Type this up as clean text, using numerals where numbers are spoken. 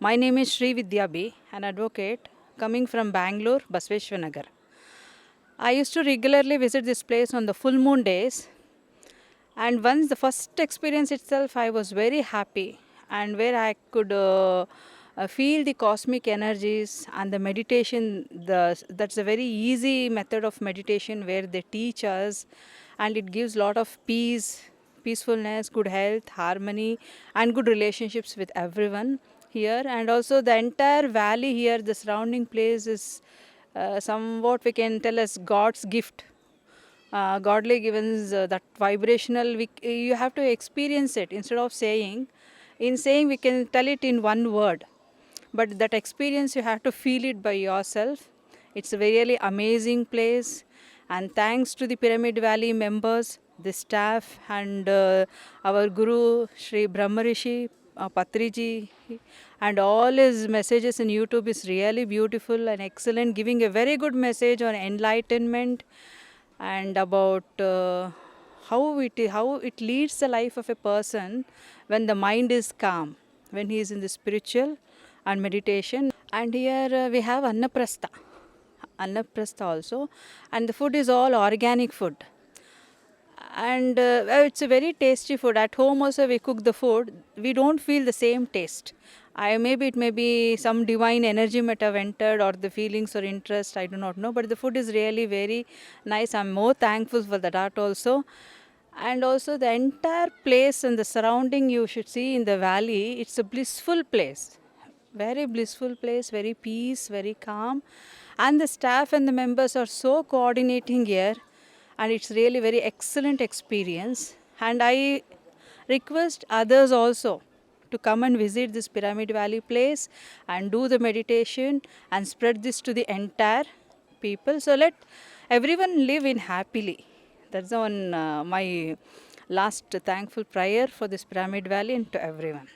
My name is Sri Vidya B, an advocate coming from Bangalore, Basveshwanagar. I used to regularly visit this place on the full moon days, and once the first experience itself, I was very happy, and where I could feel the cosmic energies and the meditation. That's a very easy method of meditation where they teach us, and it gives lot of peace, peacefulness, good health, harmony, and good relationships with everyone here. And also the entire valley here, the surrounding place is somewhat we can tell as God's gift, godly givens, that vibrational, you have to experience it instead of saying. In saying, we can tell it in one word, but that experience you have to feel it by yourself. It's a really amazing place, and thanks to the Pyramid Valley members, the staff, and our Guru Sri Brahmarishi Patriji, and all his messages in YouTube is really beautiful and excellent, giving a very good message on enlightenment and about how it leads the life of a person when the mind is calm, when he is in the spiritual and meditation. And here we have Annaprastha also, and the food is all organic food, and it's a very tasty food. At home also we cook the food, we don't feel the same taste. I maybe it may be some divine energy might have entered, or the feelings or interest, I do not know, but the food is really very nice. I'm more thankful for that also. And also the entire place and the surrounding you should see in the valley, it's a blissful place, very blissful place, very peace, very calm, and the staff and the members are so coordinating here, and it's really very excellent experience. And I request others also to come and visit this Pyramid Valley place and do the meditation and spread this to the entire people. So let everyone live in happily. That's the one my last thankful prayer for this Pyramid Valley and to everyone.